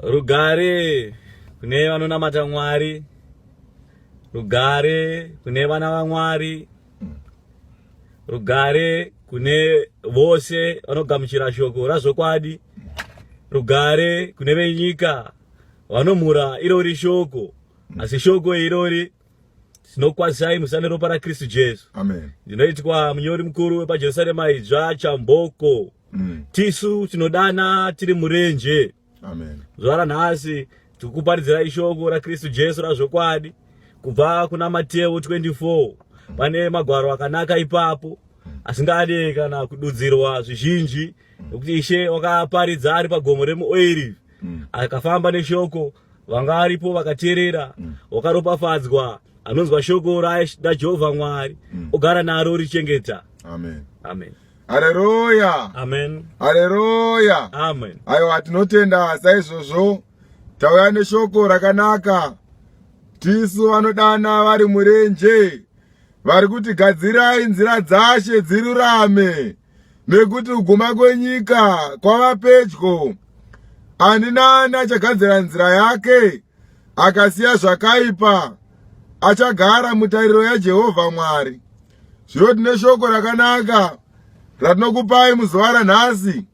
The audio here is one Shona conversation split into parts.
Rugare kune vanonamata Mwari, rugare kune vana vaMwari, rugare kune vose vanogamuchira shoko razvokwadi, rugare kune venyika vanomhura irori shoko, asi shoko irori tinokwazisai musana ropa raKristu Jesu. Amen. Zvinoitwa munyori mukuru wepaJerusarema idzva chamboko. Tisu tinodana tiri murenje. Amen. Zuva nhasi tikuparidzirai shoko raKristu Jesu razvokwadi kubva kuna Mateo 24. Pane magwaro akanaka ipapo asingade kana kududzirwa zvizhinji, nokuti Ishe wakaparidza ari pagomo remuOerive akafamba neshoko, vanga varipo vakateerera, wakaropafadzwa anonzwa shoko raJehovha Mwari ogara naro richengeta. Amen. Amen. Haleluya. Amen. Haleluya. Amen. Aiwa, tinotenda saizvozvo tauya neshoko rakanaka. Tisu vanodana vari murenje, vari kuti gadzirai nzira dzashe dzirurame, nekuti kuguma kwenyika kwava pedyo. Ani naani achagadzira nzira yake akasiya zvakaipa achagara mutariro yaJehovha Mwari. Zvino tine shoko rakanaka ratinokupai muzuva ranhasi,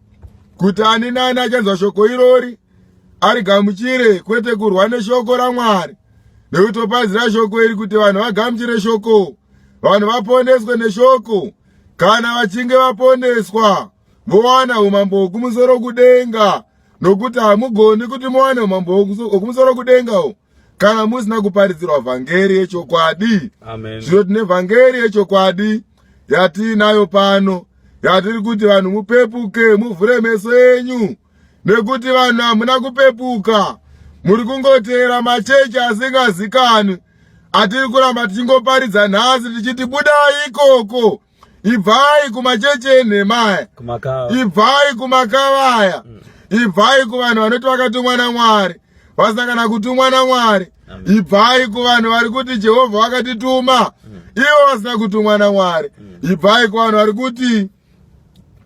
kuti ani naani achanzwa shoko irori arigamuchire, kwete kurwa neshoko raMwari, nekutopadzira shoko iri kuti vanhu vagamuchire shoko, vanhu vaponeswe neshoko. Kana vachinge vaponeswa, vowana umambo hwokumusoro kudenga, nokuti hamugoni kuti muwane umambo hwokumusoro kudengawo kana musina kuparidzirwa vhangeri yechokwadi. Amen. Zvino tine vhangeri yechokwadi yatiinayo pano, yatiri kuti vanhu mupepuke, muvhure meso enyu, nekuti vanhu hamuna kupepuka, muri kungoteera machechi asingazikanwi. Atiri kuramba tichingoparidza nhasi tichiti budai ikoko, ibvai kumachechi enhemaya, ibvai kumakavaya, ibvai kuvanhu vanoti vakatumwa naMwari vasina kana kutumwa naMwari, ibvai kuvanhu vari kuti Jehovha vakatituma ivo vasina kutumwa naMwari, ibvai kuvanhu vari kuti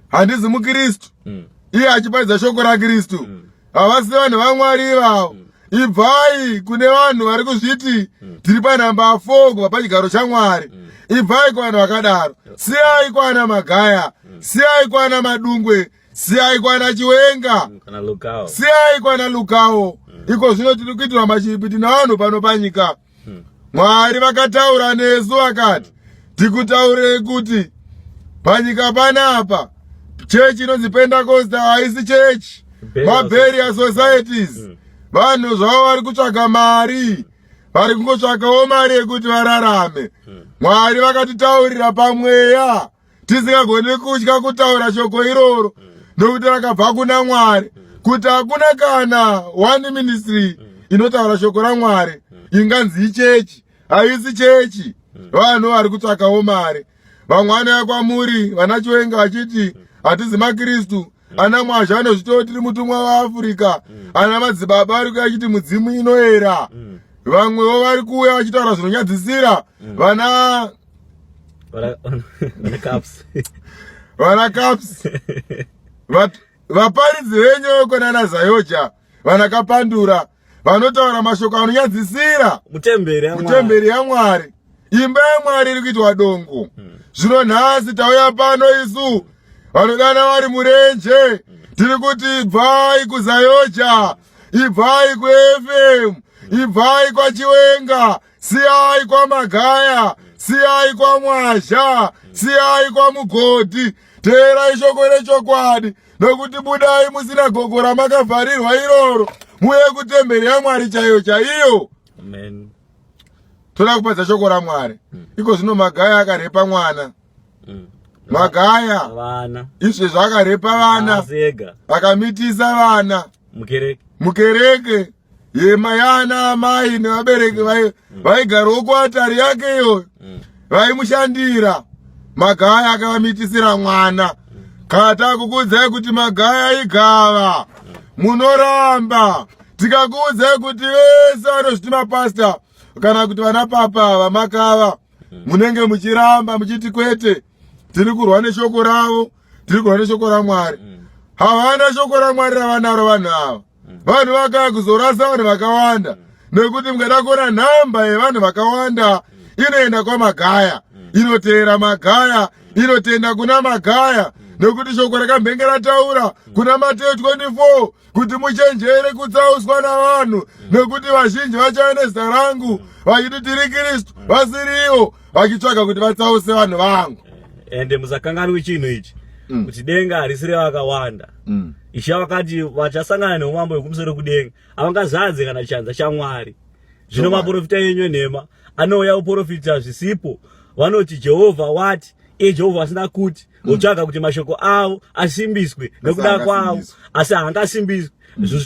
handisi muKristu iye achiparidza shoko raKristu, havasi vanhu vaMwari ivavo. Ibvai kune vanhu vari kuzviti tiri panhamba 4 kubva pachigaro chaMwari, ibvai kuvanhu vakadaro. Siyai kwana Magaya, siyai kwana Madungwe, siyai kwana Chiwenga, siyai kwana Lukawo. Iko zvino tiri kuitirwa machipiti navanhu pano panyika. Mwari vakataura nesu vakati tikutaurei kuti panyika panapa chechi inonzi Pentecost haisi chechi, maBurial Societies. Vanhu zvavo vari kutsvaga mari, vari kungotsvagawo mari yekuti vararame. Mwari vakatitaurira pamweya tisingagoni kutya kutaura shoko iroro, nokuti rakabva kuna Mwari, kuti hakuna kana one ministry inotaura shoko raMwari inganzi ichechi, haisi chechi. Vanhu vari kutsvagawo mari. Vamwe vanouya kwamuri vana Chiwenga vachiti hatizi maKristu, ana Mwazha vanozvitoti tiri mutumwa waAfrica, ana madzibaba vari kuuya vachiti mudzimu inoera, vamwewo vari kuuya vachitaura zvinonyadzisira, vana caps vaparidzi venyu konana Zayoja, vana Kapandura, vanotaura mashoko anonyadzisira mutemberi yaMwari. Imba yaMwari iri kuitwa dongo. Zvino nhasi tauya pano isu vanodana vari murenje, tiri kuti ibvai kuZayoja, ibvai kuFM, ibvai kwaChiwenga, siyai kwaMagaya, siyai kwaMwazha, siyai kwaMugodhi, teerai shoko rechokwadi, nokuti budai musinagogo ramakavharirwa iroro, muye kutemberi yaMwari chaiyo chaiyo. Amen. Toda kupadza shoko raMwari. Iko zvino Magaya akarepa mwana, Magaya vana izvezvo akarepa vana, akamitisa vana mukereke yema yana amai nevabereki vaigarawo kuatari yake iyoyo, vaimushandira. Magaya akavamitisira mwana. Kana takukuudzai kuti Magaya igava, munoramba. Tikakuudzai kuti vese vanozviti mapasta kana kuti vana papa vamakava, munenge muchiramba muchiti kwete, tiri kurwa neshoko ravo, tiri kurwa neshoko raMwari. Havana shoko raMwari ravanaro vanhu ava. vanhu vakaya kuzorasa vanhu vakawanda nekuti mukada kuona nhamba yevanhu vakawanda inoenda kwamagaya, inoteera magaya, inotenda kuna magaya, nekuti shoko rakamhenge rataura kuna Mateyu 24 kuti muchenjere kutsauswa navanhu, nekuti vazhinji vachauya nezita rangu vachiti tiri Kristu vasiriwo, vachitsvaga kuti vatsause vanhu vangu. Ende musakanganwe chinhu ichi kuti denga harisi revakawanda. Ishe vakati vachasangana neumambo hwekumusoro kudenga havangazadze kana chanza chaMwari. Zvino maprofita enyu nhema anouya kuprofita zvisipo, vanoti Jehovha wati, Jehovha asina kuti, votsvaga kuti mashoko avo asimbiswe nekuda kwavo, asi haangasimbiswe.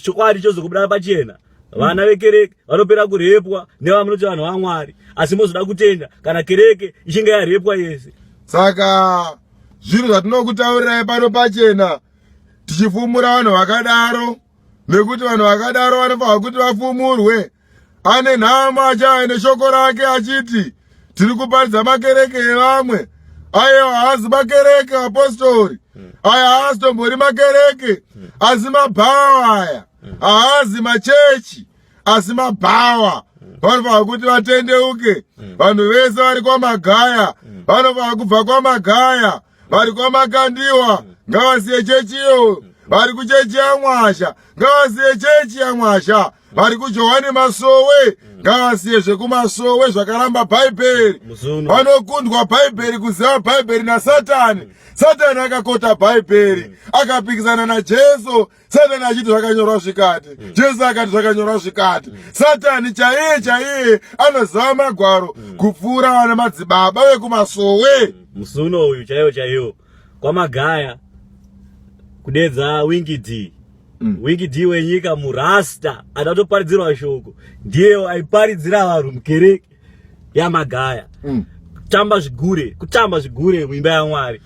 Chokwadi chose kubuda pachena. Vana vekereke vanopera kurepwa nevamunoti vanhu vaMwari, asi mozoda kutenda kana kereke ichinge yarepwa yese. Saka zvinhu zvatinokutaurirai pano pachena, tichifumura vanhu vakadaro, nekuti vanhu vakadaro vanofanirwa kuti vafumurwe. Ane nhama achauya neshoko rake achiti tiri kuparidza makereke evamwe. Aya haazi makereke apostori, aya haazi tombori makereke, asi mabhawa aya. Haazi machechi, asi mabhawa. Vanofanirwa kuti vatendeuke. Vanhu vese vari kwamagaya vanofanirwa kubva kwamagaya, vari kwamakandiwa ngavasiye chechiyo, vari kuchechi yaMwasha ngavasiye chechi yaMwasha, vari kuJohani Masowe ngavasiye zvekumasowe zvakaramba Bhaibheri. Vanokundwa Bhaibheri, kuziva Bhaibheri naSatani. Satani akakota Bhaibheri akapikisana naJesu. Satani achiti zvakanyorwa zvikati, Jesu akati zvakanyorwa zvikati. Satani chaiye anoziva magwaro kupfuura vana madzibaba vekumasowe. Musuno uyu chaiyo kwamagaya kudedza wingidi. Wingidi wenyika murasta adatoparidzirwa shoko ndiye aiparidzira vanhu mukereke yamagaya. Kutamba zvigure muimba yaMwari.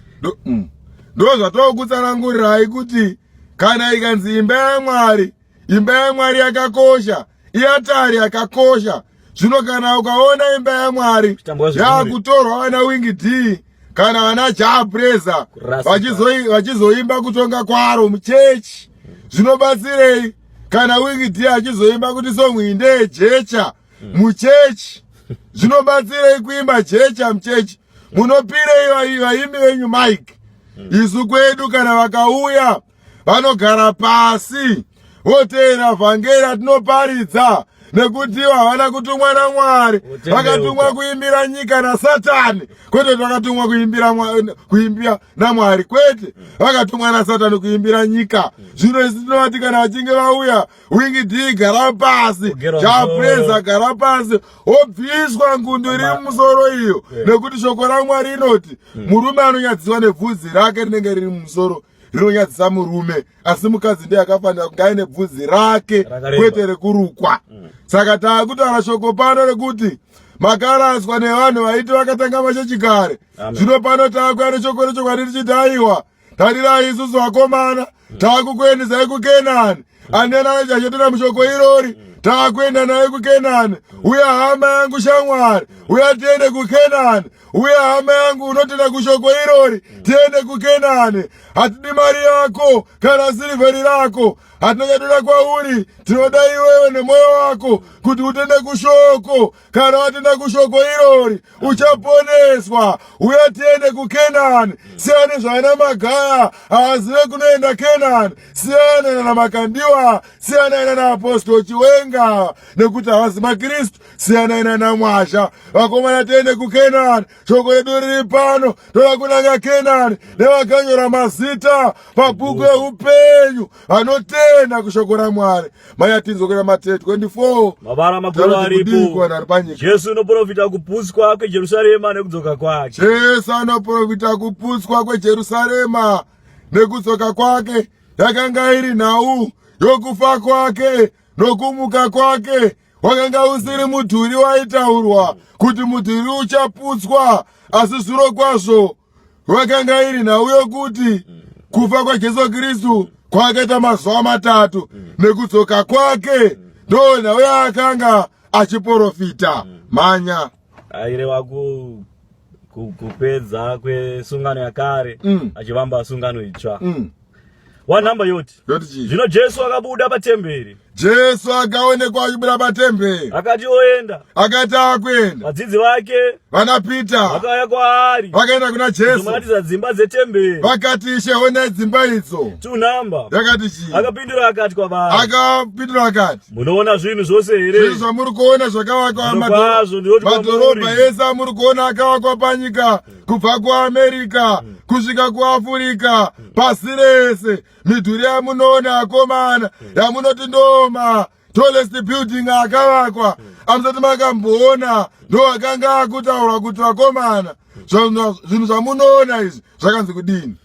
Ndo zvatokutsanangurirai kuti kana ikanzi imba yaMwari yakakosha, iatari yakakosha. Zvino kana ukaona imba yaMwari yakutorwa vana wingidi kana vana japreza vachizoimba kutonga kwaro muchechi, zvinobatsirei? Kana wingidi achizoimba kuti songwi ndeyejecha muchechi, zvinobatsirei kuimba jecha muchechi? Munopirei vaimbi venyu mike? Isu kwedu kana vakauya vanogara pasi voteera vhangeri ratinoparidza, nekuti havana kutumwa naMwari, vakatumwa kuimbira nyika naSatani. Kwete vakatumwa kuimbira naMwari, kwete vakatumwa naSatani kuimbira nyika. Zvino isi tinovati kana vachinge vauya, wingidi gara pasi, japreza gara pasi, obviswa ngundu iri mumusoro iyo, nekuti shoko raMwari rinoti murume anonyadziswa nebvudzi rake rinenge riri mumusoro rinonyadzisa murume, asi mukadzi ndiye akafanira kunge aine bvudzi rake kwete rekurukwa. Saka taakutaura shoko pano rekuti makaraswa nevanhu vaiti vakatanga machechi kare. Zvino pano taakuya neshoko rechokwadi richiti aiwa, tarirai isusu vakomana taakukuendesai kuKenani. Aniani anochengetera mushoko irori, taakuenda naye kuKenani. Uya hama yangu shamwari, uya tiende kuKenani. Uya hama yangu unotenda kushoko irori, tiende kuKenani. Hatidi mari yako kana siliveri rako, hatinonyatoda kwauri, tinoda iwewe nemoyo wako kuti utende kushoko. Kana watenda kushoko irori uchaponeswa. Uya tiende kuKenani. Siyane zvaina magaya haazive kunoenda Kenani, siyana namakandiwa, siyana naapostoli Chiwenga nekuti havazi maKristu, siyana naMwasha. Vakomana tiende kuKenani. Shoko redu riri pano, toda kunanga Kenani nevakanyora mazita pabhuku eupenyu vanotenda kushoko raMwari. Mayatinzokera Mateyu 24 mavara makuru aripo. Jesu unoprofita kuputswa kweJerusarema nekudzoka kwake. Jesu anoprofita kuputswa kweJerusarema nekudzoka kwake. Yakanga iri nhau yokufa kwake nokumuka kwake. Wakanga usiri mudhuri waitaurwa kuti mudhuri uchaputswa, asi zviro kwazvo wakanga iri nhau yokuti kufa kwaJesu Kristu kwakaita mazuva 3 nekudzoka kwake ndo nhau yaakanga achiprofita. Manya aireva kupedza kwesungano yakare achivamba sungano itsva. wanhamba yoti zvino Jesu akabuda patemberi. Jesu akaonekwa achibuda patemberi. Akati oenda. Akati akwenda. Vadzidzi vake vanapita vakauya kwaari. Vakaenda kuna Jesu. Kumaratidza dzimba dzetemberi. Vakati sheone dzimba idzo. Tunhamba. Yakati chii? Akapindura akati kwavari. Akapindura akati. Munoona zvinhu zvose here? Zvinhu zvamuri kuona zvakavakwa madhorobha ese amuri kuona akavakwa panyika, kubva kuAmerika kusvika kuAfurika, pasi rese. Midhuri yamunoona akomana yamunoti ndoma tallest building akavakwa, amusati makamboona. Ndo akanga akutaura kuti vakomana zvinhu zvamunoona izvi zvakanzi kudini.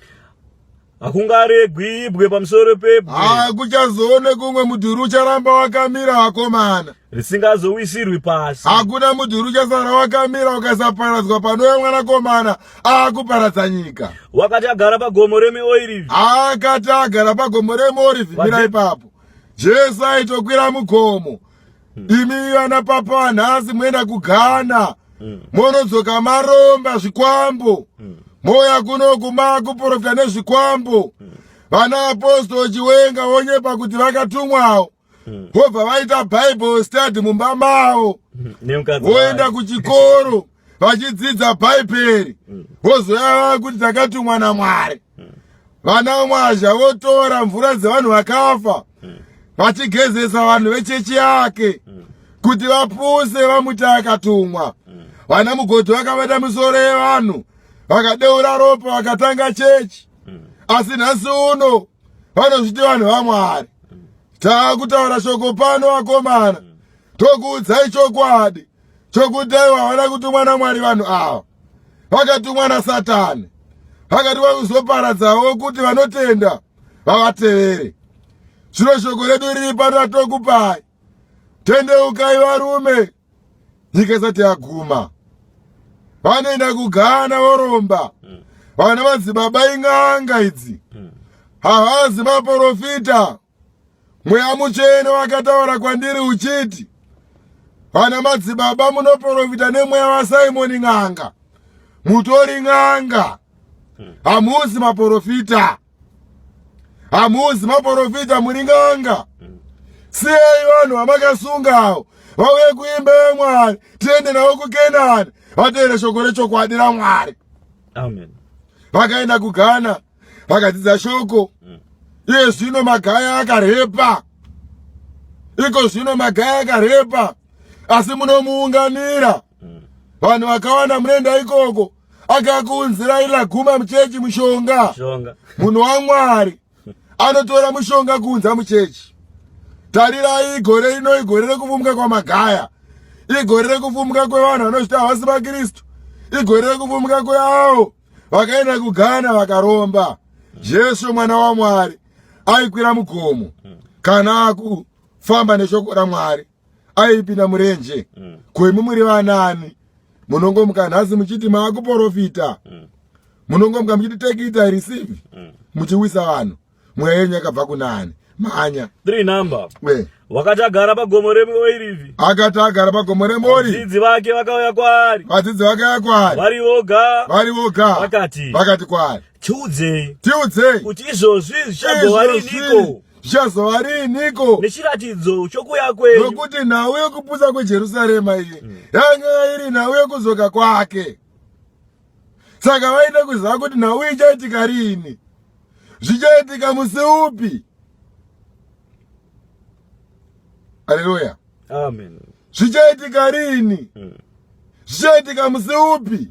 Hakungaregwi ibwe pamusoro pebwe. Hakuchazoone kumwe mudhuri ucharamba wakamira vakomana, risingazowisirwi pasi. hakuna mudhuri uchasara wakamira ukasaparadzwa panouya mwanakomana akuparadza nyika. Wakati agara pagomo reMiorivhi. Akati agara pagomo reMiorivhi, mira ipapo Jesu aitokwira mugomo. Imi vana papa nhasi moenda kuGhana, monodzoka maromba zvikwambo, moya kunoguma kuprofita nezvikwambo. Vana apostoli chiwenga vonyepa kuti vakatumwawo, vobva vaita Bible study mumba mavo, voenda kuchikoro vachidzidza Bhaibheri, vozoya kuti takatumwa naMwari. Vana mwazha votora mvura dzevanhu vakafa vachigezesa vanhu vechechi yake kuti vapuse vamuti akatumwa. Vana mugodhi vakavata misoro yevanhu vakadeura ropa vakatanga chechi. Asi nhasi uno vanozviti vanhu vaMwari. Taakutaura shoko pano vakomana, tokuudzai chokwadi chokuti aiwa havana kutumwa naMwari vanhu ava, vakatumwa naSatani. Vakatumwa kuzoparadzawo kuti vanotenda vavatevere. Zvino shoko redu riri pano ratokupai: tendeukai varume, nyika isati yaguma. Vanoenda kuGhana voromba. Vana madzibaba ing'anga idzi, havazi maprofita. Mweya Mutsvene wakataura kwandiri uchiti, vana madzibaba munoprofita nemweya waSimoni n'anga. Mutori n'anga, hamuzi maprofita. Hamuzi maprofita, muri n'anga. Siyai vanhu vamakasungawo vauye kuimba yaMwari, tiende navo kuKenani vatevere shoko rechokwadi raMwari. Amen. Vakaenda kuGhana vakadzidza shoko. Iye zvino magaya akarepa, iko zvino magaya akarepa, asi munomuunganira. Vanhu vakawanda munoenda ikoko, akakuunzirai laguma muchechi mushonga. Munhu waMwari anotora mushonga kuunza muchechi. Tarirai, igore rino igore rekuvumuka kwamagaya, igore rekuvumuka kwevanhu vanosviti havasi vaKristu, igore rekuvumuka kweavo vakaenda kuGhana vakaromba. Jesu mwana waMwari aikwira mugomo kana akufamba neshoko raMwari, aipinda murenje. Kwemi muri vanani munongomuka nhasi muchiti maakuprofita, munongomuka muchiti take it I receive, muchiwisa vanhu mweya yenyu yakabva kunani. Manya 3 number. Wakati agara pagomo reMiorivhi. Akati agara pagomo reMiorivhi, vadzidzi vake vakauya kwaari. Vadzidzi vakauya kwaari vari voga. Vakati kwaari, tiudzei kuti izvozvi zvichazova riniko nechiratidzo chokuuya kwenyu, nokuti nhau yekupusa kweJerusarema iyi yanga iri nhau yekuzoka kwake. Saka vaida kuziva kuti nhau ichaitika rini, zvichaitika musi upi. Haleluya. Amen. Zvichaitika rini, zvichaitika musi upi.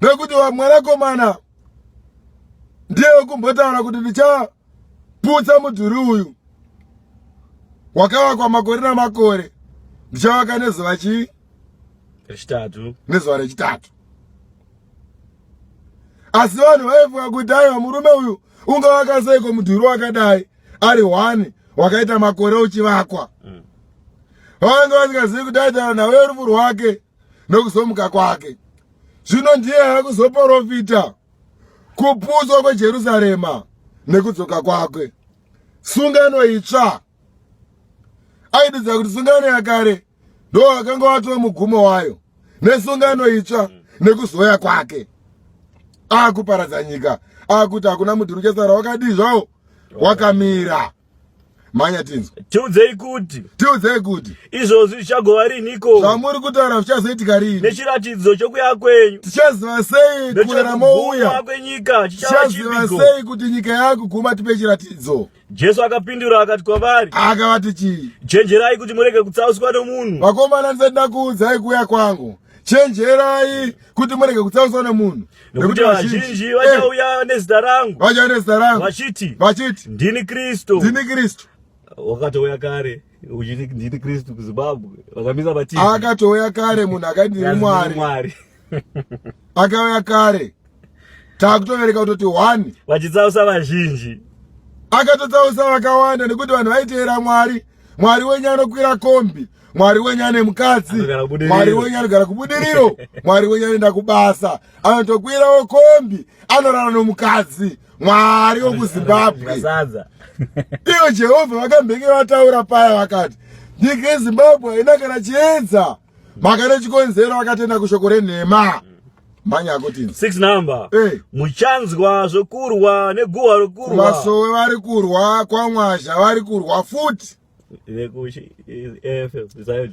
Nekuti mwanakomana ndiye wekumbotaura kuti ndichaputsa mudhuri uyu wakavakwa makore namakore, ndichavaka nezuva chii? Rechitatu. Nezuva rechitatu. Asi vanhu vaifunga kuti aiwa murume uyu ungavaka seiko mudhuri wakadai ari 1 wakaita makore uchivakwa. Vanga vasingazivi kuti aita nawe rufu rwake nokuzomuka kwake. Zvino ndiye akuzoprofita kuputswa kweJerusarema nekudzoka kwake. Sungano itsva. Aididza kuti sungano yakare ndo wakanga watova mugumo wayo, nesungano itsva nekuzoya kwake. akuparadza nyika, akuti hakuna mudhuri uchasara wakadii zvawo wakamira. Manya tinzwa. Tiudzei kuti izvozvi zvichagova riniko? Zvamuri kutaura zvichazoitika rini? Nechiratidzo chokuya kwenyu tichaziva sei kurera mouya? Kwenyika tichaziva sei kuti nyika yakuguma tipe chiratidzo? Jesu akapindura akati kwavari, akavati chii? Chenjerai kuti murege kutsauswa nomunhu. Vakomana, ndisati kuudzai kuuya kwangu. Chenjerai kuti murege kutsauswa nomunhu, nekuti vazhinji vachauya nezita rangu vachiti ndini Kristu. Wakatouya kare uchiti ndini Kristu kuZimbabwe, vakamisa matiki. Akatouya kare munhu akati ndini Mwari. Akauya kare, takutovereka kutoti 1 vachitsausa vazhinji. Akatotsausa vakawanda nekuti vanhu vaiteera Mwari. Mwari wenyu anokwira kombi, Mwari wenyu ane mukadzi, Mwari wenyu anogara kubudiriro, Mwari wenyu anoenda kubasa, anotokwirawo kombi, anorara nomukadzi, Mwari wokuZimbabwe. Ivo Jehovha vakambenge vataura paya vakati, nyika yeZimbabwe haina kana chiedza, makane chikonzero vakatenda kushoko renhema. Manya kuti 6 number. Muchanzwa zvokurwa neguhwa rokurwa. Masowe vari kurwa, kwamwazha vari kurwa futi.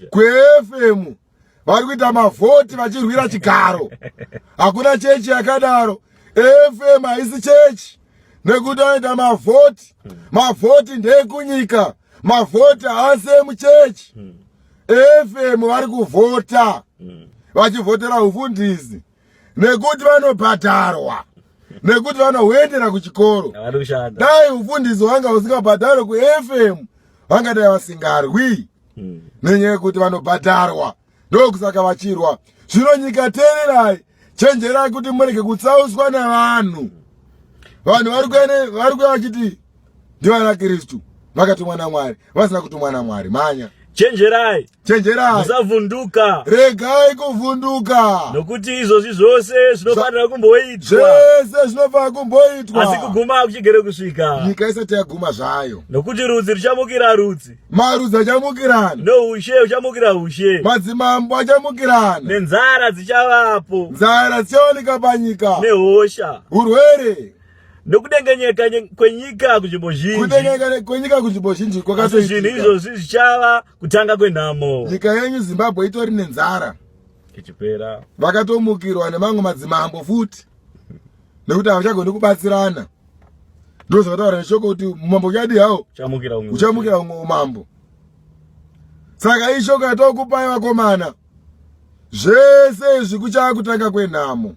KuFM vari kuita mavhoti vachirwira chigaro. Hakuna chechi yakadaro. FM haisi chechi nekuti vanoita mavhoti. Mavhoti ndekunyika, mavhoti haasi emuchechi. FM vari kuvhota, vachivhotera ufundisi nekuti vanobhadharwa, nekuti vanoendera kuchikoro. Dai ufundisi wanga usingabhadharwe kuFM vangadai vasingarwi, nenyaya yekuti vanobhadharwa, ndokusaka vachirwa. Zvino nyika teererai, chenjerai kuti murege kutsauswa nevanhu. Vanhu vari kuya vachiti ndivana Kristu, vakatumwa naMwari, vasina kutumwa naMwari. Manya chenjerai, musavhunduka, regai kuvhunduka, nokuti izvozvi zvose zvinofanira kumboitwa, asi kuguma kuchigere kusvika. Nyika isati yaguma zvayo, nokuti rudzi ruchamukira rudzi, marudzi achamukirana, noushe uchamukira ushe, madzimambo achamukirana, nenzara dzichavapo, nzara dzichaoneka panyika, nehosha, urwere, nokudengenyeka kwenyika kunzvimbo zhinji. Kudengenyeka kwenyika kunzvimbo zhinji kwakatoitika. Zvinhu izvozvi zvichava kutanga kwenhamo. Nyika yenyu Zimbabwe itori nenzara ichipera, vakatomukirwa nemamwe madzimambo futi, nekuti havachagoni kubatsirana. Ndo zvakataura neshoko kuti umambo uchadii hawo, uchamukira umwe umambo. Saka ishoko yatokupai vakomana, zvese izvi kuchava kutanga kwenhamo.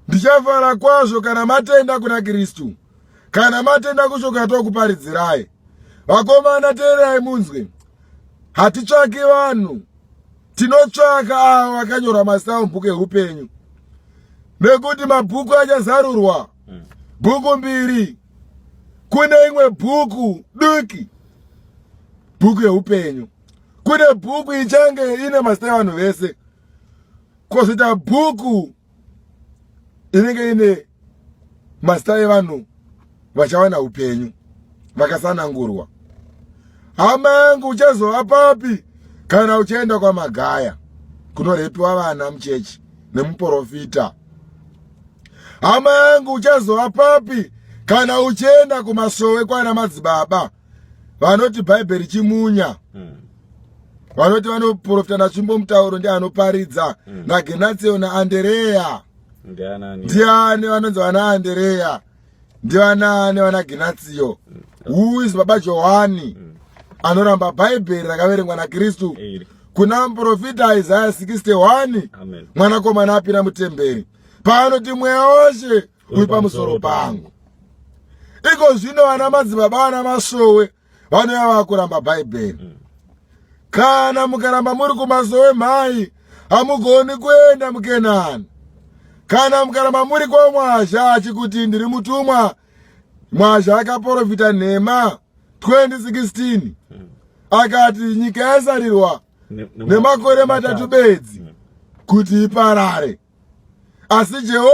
Ndichafara kwazvo kana matenda kuna Kristu, kana matenda kushoko yatokuparidzirai. Vakomana, teererai munzwe, hatitsvaki vanhu, tinotsvaka avo vakanyorwa mazita mubhuku eupenyu, nekuti mabhuku achazarurwa, bhuku 2. Kune imwe bhuku duki, bhuku yeupenyu. Kune bhuku ichange ine mazita evanhu vese, kozita bhuku inenge ine mazita evanhu vachawana upenyu, vakasanangurwa. Hama yangu, uchazova papi kana uchienda kwamagaya kunorepiwa vana muchechi nemuprofita? Hama yangu, uchazova papi kana uchienda kumasowe kwana madzibaba vanoti bhaibheri chimunya, vanoti vanoprofita natsvimbo mutauro ndianoparidza, naGenatio naAndereya? Ndiani vanonzi vana Andereya? Ndivanani vana Genatio? Who is Baba Johani anoramba bhaibheri rakaverengwa naKristu? Kuna muprofita Isaiah 61, mwanakomana apinda mutemberi, paanoti mweya wose uri pamusoro pangu. Iko zvino vana madzibaba vana masowe vanouya vakuramba bhaibheri. Kana mukaramba muri kumasowe mhai, hamugoni kuenda muKenani. Kana mukaramba muri kwamwazha achikuti ndiri mutumwa, mwazha akaprofita nhema 2016, akati nyika yasarirwa nemakore 3 bedzi kuti iparare, asi Jehovha